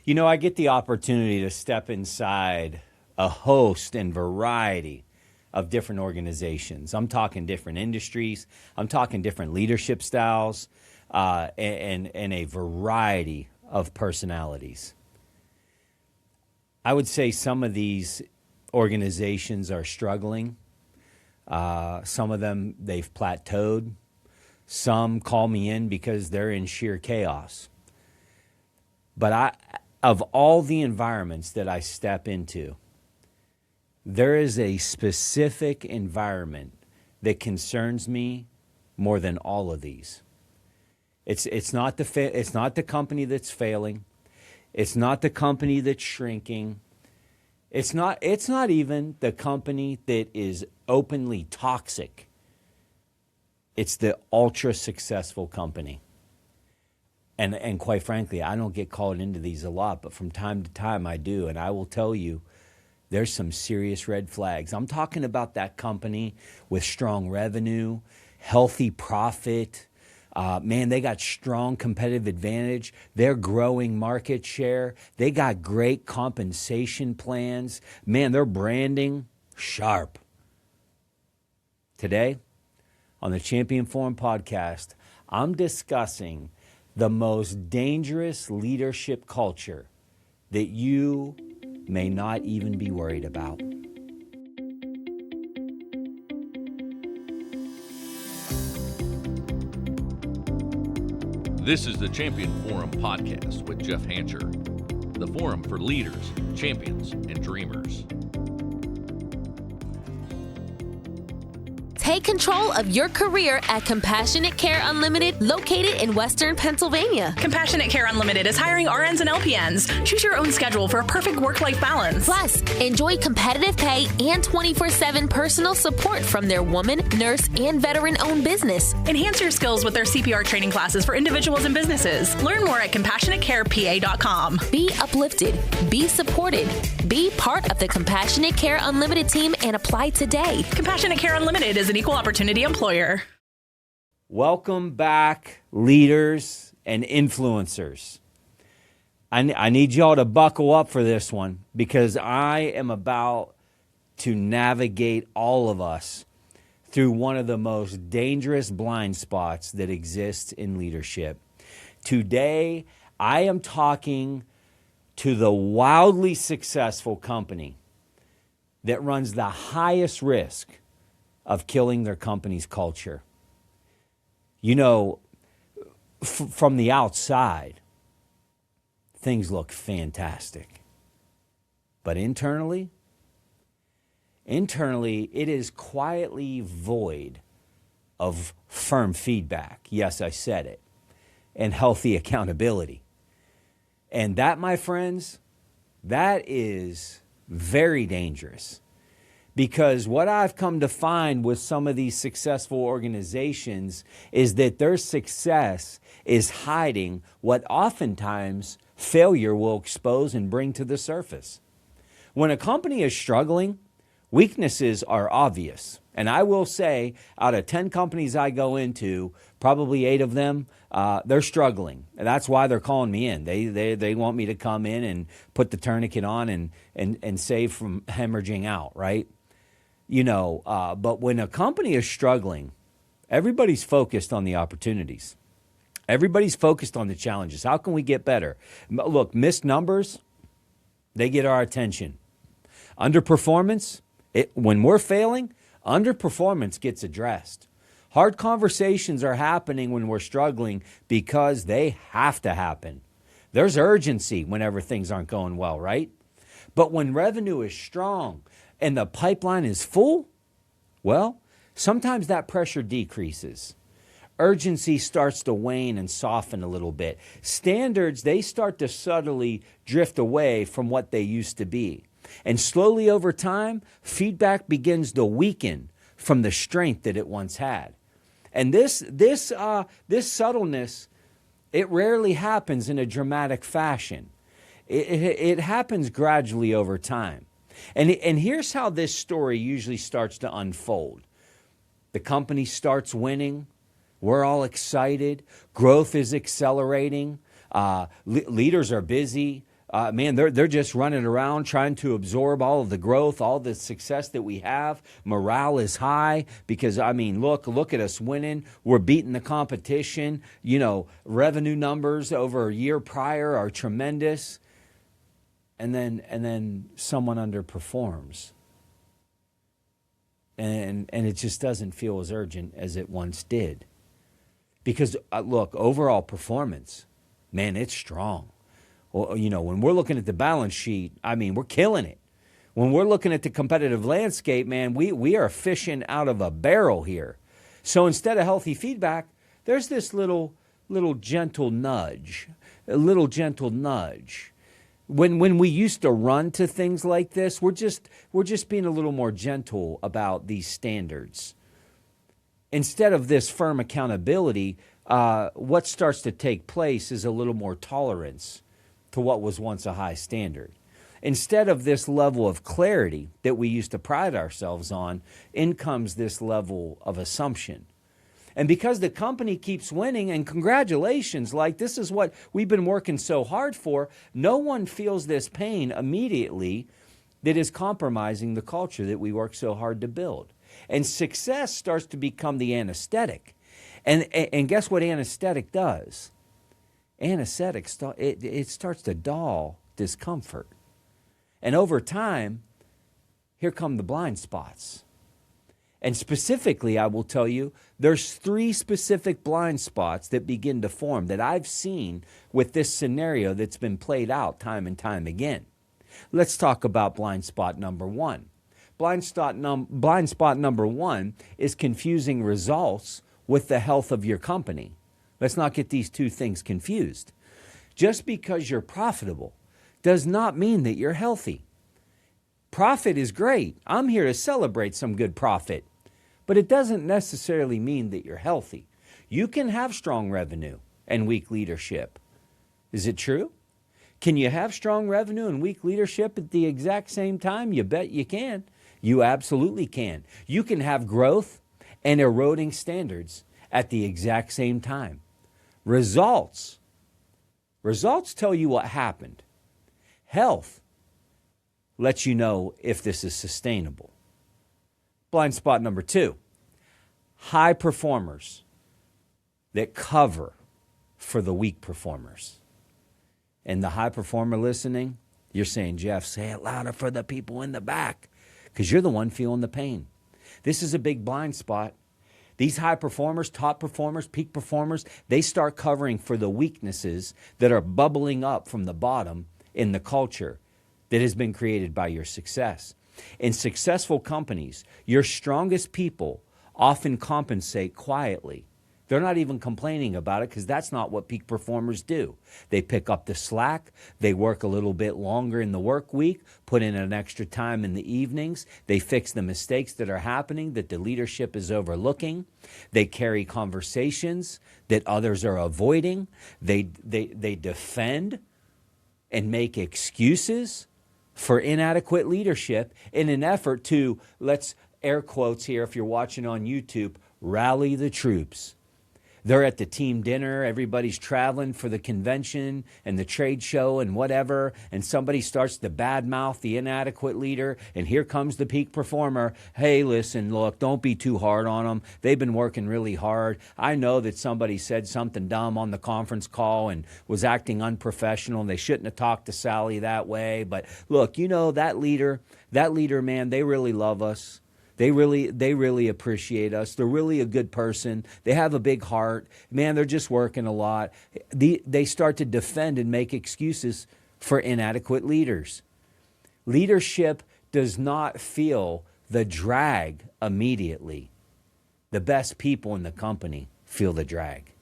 You know, I get the opportunity to step inside a host and variety of different organizations. I'm talking different industries. I'm talking different leadership styles and a variety of personalities. I would say some of these organizations are struggling. Some of them, they've plateaued. Some call me in because they're in sheer chaos. But of all the environments that I step into, there is a specific environment that concerns me more than all of these. It's not the company that's failing. It's not the company that's shrinking. It's not even the company that is openly toxic. It's the ultra successful company. And quite frankly, I don't get called into these a lot, but from time to time I do. And I will tell you, there's some serious red flags. I'm talking about that company with strong revenue, healthy profit. Man, they got strong competitive advantage. They're growing market share. They got great compensation plans. Man, their branding, sharp. Today, on the Champion Forum podcast, I'm discussing the most dangerous leadership culture that you may not even be worried about. This is the Champion Forum podcast with Jeff Hancher, the forum for leaders, champions, and dreamers. Take control of your career at Compassionate Care Unlimited, located in Western Pennsylvania. Compassionate Care Unlimited is hiring RNs and LPNs. Choose your own schedule for a perfect work-life balance. Plus, enjoy competitive pay and 24/7 personal support from their woman, nurse, and veteran-owned business. Enhance your skills with their CPR training classes for individuals and businesses. Learn more at CompassionateCarePA.com. Be uplifted, be supported, be part of the Compassionate Care Unlimited team and apply today. Compassionate Care Unlimited is an equal opportunity employer. Welcome back, leaders and influencers. I need y'all to buckle up for this one because I am about to navigate all of us through one of the most dangerous blind spots that exists in leadership. Today, I am talking to the wildly successful company that runs the highest risk of killing their company's culture. You know, from the outside, things look fantastic. But internally, it is quietly void of firm feedback. Yes, I said it. And healthy accountability. And that, my friends, that is very dangerous. Because what I've come to find with some of these successful organizations is that their success is hiding what oftentimes failure will expose and bring to the surface. When a company is struggling, weaknesses are obvious. And I will say, out of 10 companies I go into, probably 8 of them, they're struggling. And that's why they're calling me in. They want me to come in and put the tourniquet on and save from hemorrhaging out, right? You know, but when a company is struggling, everybody's focused on the opportunities. Everybody's focused on the challenges. How can we get better? Look, missed numbers, they get our attention. Underperformance, when we're failing, underperformance gets addressed. Hard conversations are happening when we're struggling because they have to happen. There's urgency whenever things aren't going well, right? But when revenue is strong and the pipeline is full, well, sometimes that pressure decreases. Urgency starts to wane and soften a little bit. Standards, they start to subtly drift away from what they used to be. And slowly over time, feedback begins to weaken from the strength that it once had. And this subtleness, it rarely happens in a dramatic fashion. It happens gradually over time. And here's how this story usually starts to unfold. The company starts winning. We're all excited. Growth is accelerating. Leaders are busy. Man, they're just running around trying to absorb all of the growth, all the success that we have. Morale is high because, I mean, look at us winning. We're beating the competition. You know, revenue numbers over a year prior are tremendous. And then someone underperforms. And it just doesn't feel as urgent as it once did. Because, look, overall performance, man, it's strong. Well, you know, when we're looking at the balance sheet, I mean, we're killing it. When we're looking at the competitive landscape, man, we are fishing out of a barrel here. So instead of healthy feedback, there's this little gentle nudge, a little gentle nudge. When we used to run to things like this, we're just being a little more gentle about these standards. Instead of this firm accountability, what starts to take place is a little more tolerance to what was once a high standard. Instead of this level of clarity that we used to pride ourselves on, in comes this level of assumption. And because the company keeps winning, and congratulations, like this is what we've been working so hard for, no one feels this pain immediately that is compromising the culture that we work so hard to build. And success starts to become the anesthetic. And guess what anesthetic does? Anesthetic, it starts to dull discomfort. And over time, here come the blind spots. And specifically, I will tell you, there's 3 specific blind spots that begin to form that I've seen with this scenario that's been played out time and time again. Let's talk about blind spot number 1. Blind spot number 1 is confusing results with the health of your company. Let's not get these two things confused. Just because you're profitable does not mean that you're healthy. Profit is great. I'm here to celebrate some good profit. But it doesn't necessarily mean that you're healthy. You can have strong revenue and weak leadership. Is it true? Can you have strong revenue and weak leadership at the exact same time? You bet you can. You absolutely can. You can have growth and eroding standards at the exact same time. Results tell you what happened. Health lets you know if this is sustainable. Blind spot number 2, high performers that cover for the weak performers. And the high performer listening, you're saying, Jeff, say it louder for the people in the back, because you're the one feeling the pain. This is a big blind spot. These high performers, top performers, peak performers, they start covering for the weaknesses that are bubbling up from the bottom in the culture that has been created by your success. In successful companies, your strongest people often compensate quietly. They're not even complaining about it because that's not what peak performers do. They pick up the slack. They work a little bit longer in the work week, put in an extra time in the evenings. They fix the mistakes that are happening that the leadership is overlooking. They carry conversations that others are avoiding. They defend and make excuses for inadequate leadership in an effort to, let's air quotes here if you're watching on YouTube, rally the troops. They're at the team dinner, everybody's traveling for the convention and the trade show and whatever, and somebody starts to badmouth the inadequate leader, and here comes the peak performer. Hey, listen, look, don't be too hard on them. They've been working really hard. I know that somebody said something dumb on the conference call and was acting unprofessional, and they shouldn't have talked to Sally that way, but look, you know, that leader, man, they really love us. They really appreciate us. They're really a good person. They have a big heart. Man, they're just working a lot. They start to defend and make excuses for inadequate leaders. Leadership does not feel the drag immediately. The best people in the company feel the drag.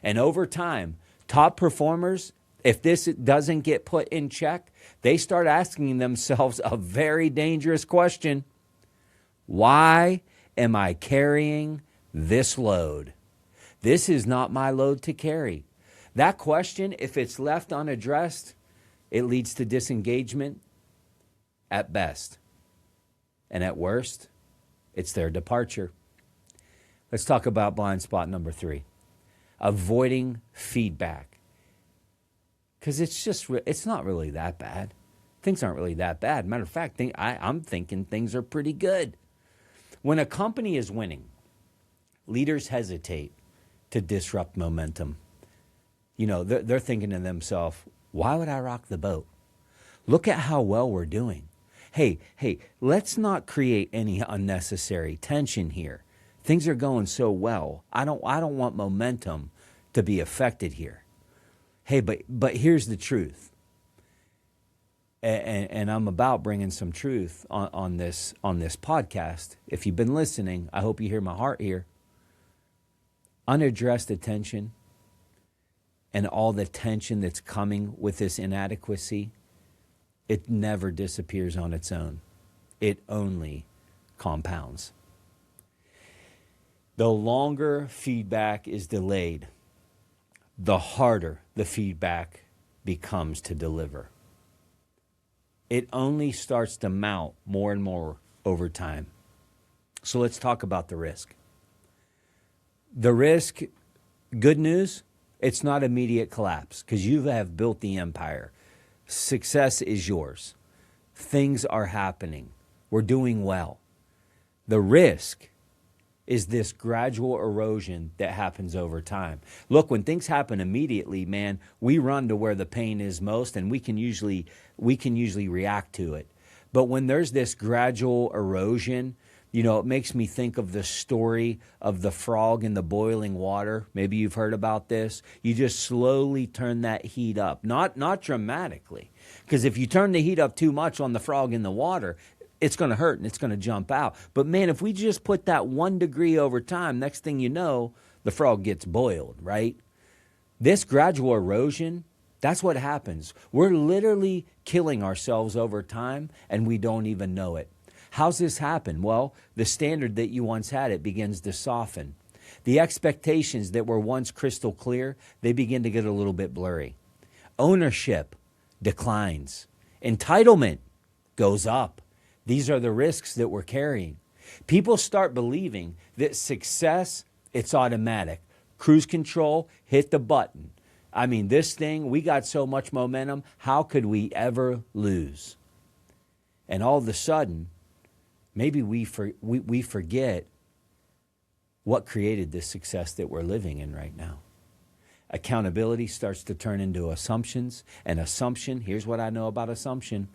And over time, top performers, if this doesn't get put in check, they start asking themselves a very dangerous question. Why am I carrying this load? This is not my load to carry. That question, if it's left unaddressed, it leads to disengagement at best. And at worst, it's their departure. Let's talk about blind spot number 3, avoiding feedback. Because it's not really that bad. Things aren't really that bad. Matter of fact, I'm thinking things are pretty good. When a company is winning, leaders hesitate to disrupt momentum. They're thinking to themselves, why would I rock the boat? Look at how well we're doing. Hey, let's not create any unnecessary tension here. Things are going so well. I don't want momentum to be affected here. Hey, but here's the truth. And I'm about bringing some truth on this podcast. If you've been listening, I hope you hear my heart here. Unaddressed attention and all the tension that's coming with this inadequacy, it never disappears on its own. It only compounds. The longer feedback is delayed, the harder the feedback becomes to deliver. It only starts to mount more and more over time. So let's talk about the risk. The risk, good news, it's not immediate collapse because you have built the empire. Success is yours. Things are happening. We're doing well. The risk is this gradual erosion that happens over time. Look, when things happen immediately, man, we run to where the pain is most, and we can usually react to it. But when there's this gradual erosion, it makes me think of the story of the frog in the boiling water. Maybe you've heard about this. You just slowly turn that heat up, not dramatically, because if you turn the heat up too much on the frog in the water, it's going to hurt and it's going to jump out. But man, if we just put that 1 degree over time, next thing you know, the frog gets boiled, right? This gradual erosion, that's what happens. We're literally killing ourselves over time and we don't even know it. How's this happen? Well, the standard that you once had, it begins to soften. The expectations that were once crystal clear, they begin to get a little bit blurry. Ownership declines. Entitlement goes up. These are the risks that we're carrying. People start believing that success, it's automatic. Cruise control, hit the button. I mean, this thing, we got so much momentum, how could we ever lose? And all of a sudden, maybe we forget what created this success that we're living in right now. Accountability starts to turn into assumptions. And assumption, here's what I know about assumption.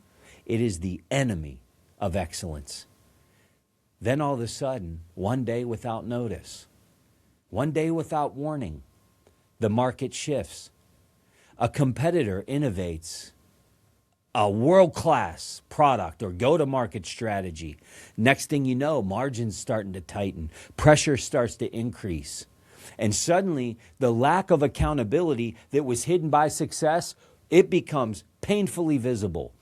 It is the enemy of excellence. Then all of a sudden, one day without notice, one day without warning, the market shifts. A competitor innovates a world-class product or go-to-market strategy. Next thing you know, margins starting to tighten, pressure starts to increase. And suddenly, the lack of accountability that was hidden by success, it becomes painfully visible.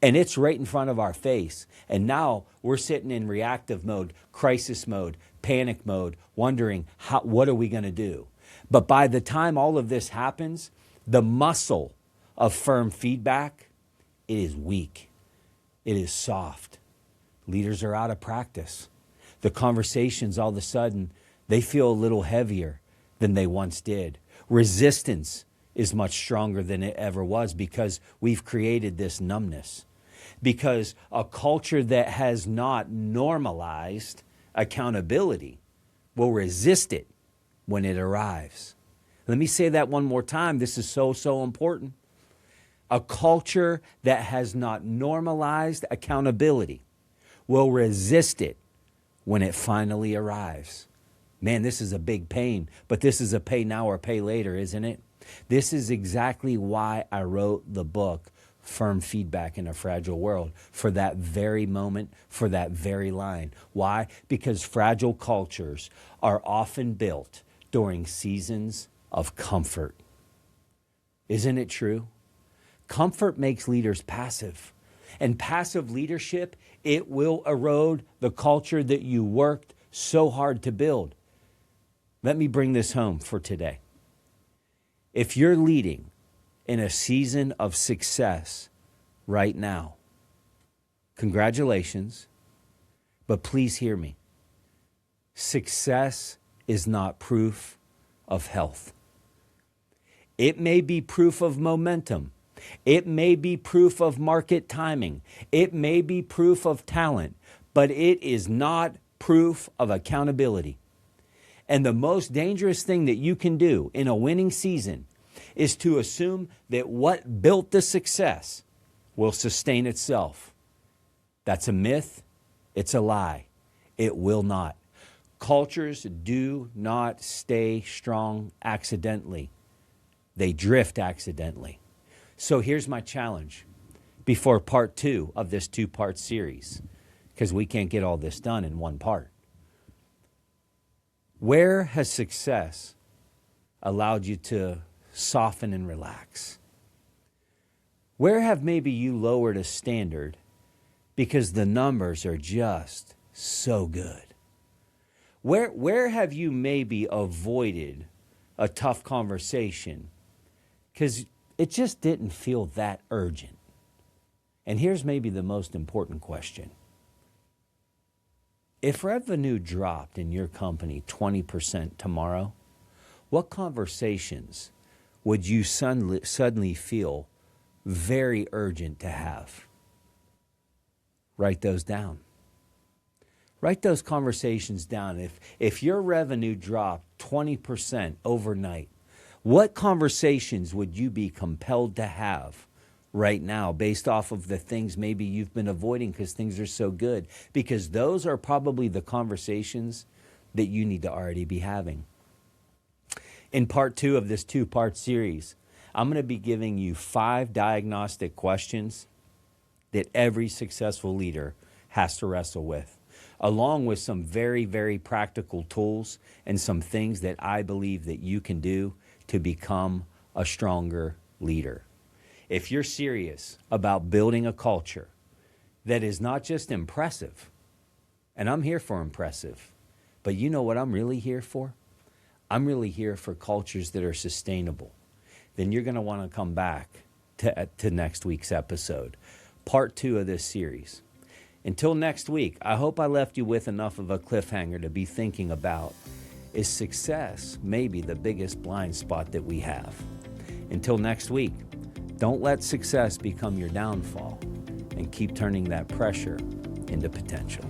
And it's right in front of our face. And now we're sitting in reactive mode, crisis mode, panic mode, wondering, what are we going to do? But by the time all of this happens, the muscle of firm feedback, it is weak. It is soft. Leaders are out of practice. The conversations, all of a sudden, they feel a little heavier than they once did. Resistance is much stronger than it ever was because we've created this numbness. Because a culture that has not normalized accountability will resist it when it arrives. Let me say that one more time. This is so important. A culture that has not normalized accountability will resist it when it finally arrives. Man, this is a big pain, but this is a pay now or pay later, isn't it? This is exactly why I wrote the book, Firm Feedback in a Fragile World, for that very moment, for that very line. Why? Because fragile cultures are often built during seasons of comfort. Isn't it true? Comfort makes leaders passive. And passive leadership, it will erode the culture that you worked so hard to build. Let me bring this home for today. If you're leading in a season of success right now, congratulations, but please hear me. Success is not proof of health. It may be proof of momentum. It may be proof of market timing. It may be proof of talent, but it is not proof of accountability. And the most dangerous thing that you can do in a winning season is to assume that what built the success will sustain itself. That's a myth. It's a lie. It will not. Cultures do not stay strong accidentally. They drift accidentally. So here's my challenge before part 2 of this 2-part series, because we can't get all this done in one part. Where has success allowed you to soften and relax? Where have maybe you lowered a standard because the numbers are just so good? Where have you maybe avoided a tough conversation because it just didn't feel that urgent? And here's maybe the most important question. If revenue dropped in your company 20% tomorrow, what conversations would you suddenly feel very urgent to have? Write those down. Write those conversations down. If your revenue dropped 20% overnight, what conversations would you be compelled to have right now based off of the things maybe you've been avoiding because things are so good? Because those are probably the conversations that you need to already be having. In part 2 of this 2-part series, I'm going to be giving you 5 diagnostic questions that every successful leader has to wrestle with, along with some very, very practical tools and some things that I believe that you can do to become a stronger leader. If you're serious about building a culture that is not just impressive, and I'm here for impressive, but you know what I'm really here for? I'm really here for cultures that are sustainable. Then you're going to want to come back to next week's episode, part 2 of this series. Until next week, I hope I left you with enough of a cliffhanger to be thinking about, is success maybe the biggest blind spot that we have? Until next week, don't let success become your downfall, and keep turning that pressure into potential.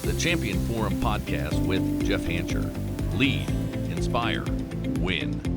The Champion Forum Podcast with Jeff Hancher. Lead, inspire, win.